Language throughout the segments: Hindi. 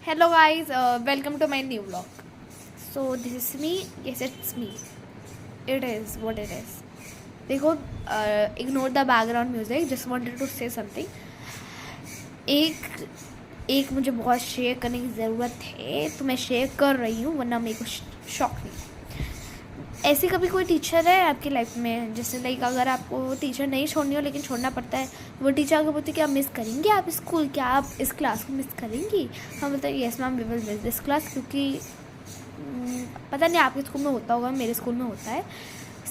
Hello guys, welcome to my new vlog. So this is me. Yes, it's me. It is what it is. देखो, ignore the background music. Just wanted to say something. एक मुझे बहुत शेयर करने की ज़रूरत है, तो मैं शेयर कर रही हूँ, वरना मेरे को शौक नहीं। ऐसी कभी कोई टीचर है आपकी लाइफ में, जैसे लाइक अगर आपको टीचर नहीं छोड़नी हो लेकिन छोड़ना पड़ता है, वो टीचर आगे बोलती है क्या मिस करेंगे आप स्कूल, क्या आप इस क्लास को मिस करेंगी? हम बोलते हैं yes ma'am we will miss this class, क्योंकि पता नहीं आपके स्कूल में होता होगा, मेरे स्कूल में होता है।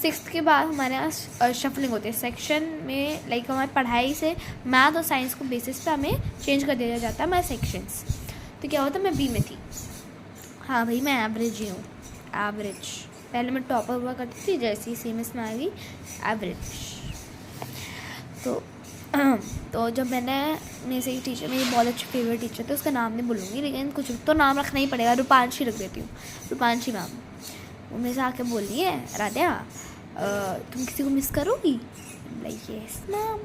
6th के बाद हमारे यहाँ शफलिंग होती है सेक्शन में, लाइक हमारी पढ़ाई से मैथ और साइंस को बेसिस पे हमें चेंज कर दिया जाता है हमारे सेक्शंस। तो क्या होता है, मैं बी में थी। हाँ भाई, मैं एवरेज ही हूँ, एवरेज। पहले मैं टॉपर हुआ करती थी, जैसे ही सीएमएस में आ गई एवरेज। तो जब मैंने मेरे से एक टीचर, मेरी बहुत अच्छी फेवरेट टीचर थे, उसका नाम नहीं बोलूँगी लेकिन कुछ तो नाम रखना ही पड़ेगा, रूपांशी रख देती हूँ, रूपांशी मैम। वो मेरे से आके बोली है, राध्या तुम किसी को मिस करोगी? Like yes ma'am.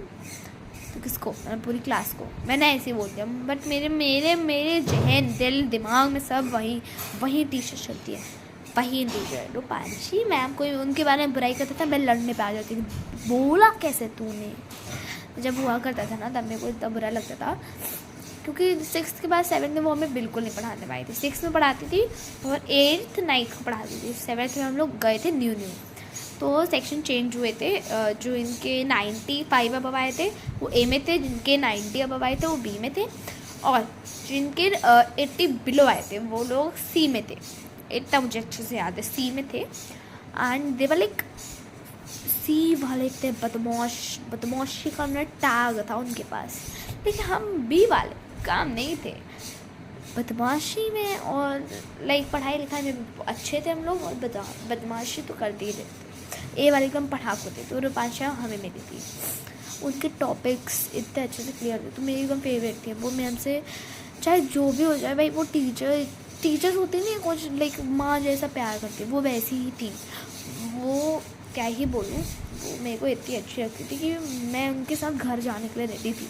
तो किसको? पूरी क्लास को। मैंने ऐसे ही बोल दिया, बट मेरे जहन दिल दिमाग में सब वही टीचर चलती है, वही टीचर रूपांशी मैम। कोई उनके बारे में बुराई करता था, मैं लड़ने पे आ जाती थी, बोला कैसे तूने? जब हुआ करता था ना, तब मेरे को इतना बुरा लगता था, क्योंकि 6th के बाद 7th में वो हमें बिल्कुल नहीं पढ़ाने पाई थी। 6th में पढ़ाती थी और 8th 9th को पढ़ाती थी। 7th में हम लोग गए थे न्यू, तो सेक्शन चेंज हुए थे। जो इनके 95 अबव आए थे वो ए में थे, जिनके 90 अबव आए थे वो बी में थे, और जिनके 80 बिलो आए थे वो लोग सी में थे। इतना मुझे अच्छे से याद है, सी में थे। एंड दे वर लाइक, सी वाले इतने बदमाशी का उन्हें टैग था उनके पास, लेकिन हम बी वाले काम नहीं थे बदमाशी में, और लाइक पढ़ाई लिखाई में अच्छे थे हम लोग, और बदमाशी तो करते ही रहते। ए वाले एकदम पढ़ाक होते थे, और रूपांशा हमें मिली थी। उनके टॉपिक्स इतने अच्छे से क्लियर थे, तो मेरी एकदम फेवरेट थी वो। मैम से चाहे जो भी हो जाए भाई, वो टीचर्स होते नहीं कुछ लाइक माँ जैसा प्यार करती, वो वैसी ही थी। वो क्या ही बोलूँ, वो मेरे को इतनी अच्छी लगती थी कि मैं उनके साथ घर जाने के लिए रेडी थी।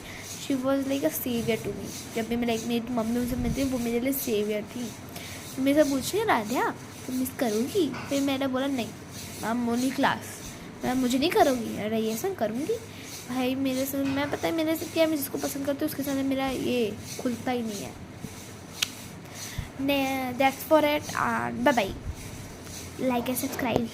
She was like a saviour to me. जब भी मैं लाइक मेरी मम्मी उनसे मिलती, वो मेरे लिए सेवियर थी। मेरे से पूछ रही राध्या तुम मिस करोगी? फिर मैंने बोला नहीं मैम, ओनली क्लास। मैम मुझे नहीं करोगी? अरे ये सब करूँगी भाई, मेरे से मैं पता है मेरे से क्या, मैं जिसको पसंद करती हूँ उसके साथ मेरा ये खुलता ही नहीं है। That's for it, and bye bye. Like and subscribe.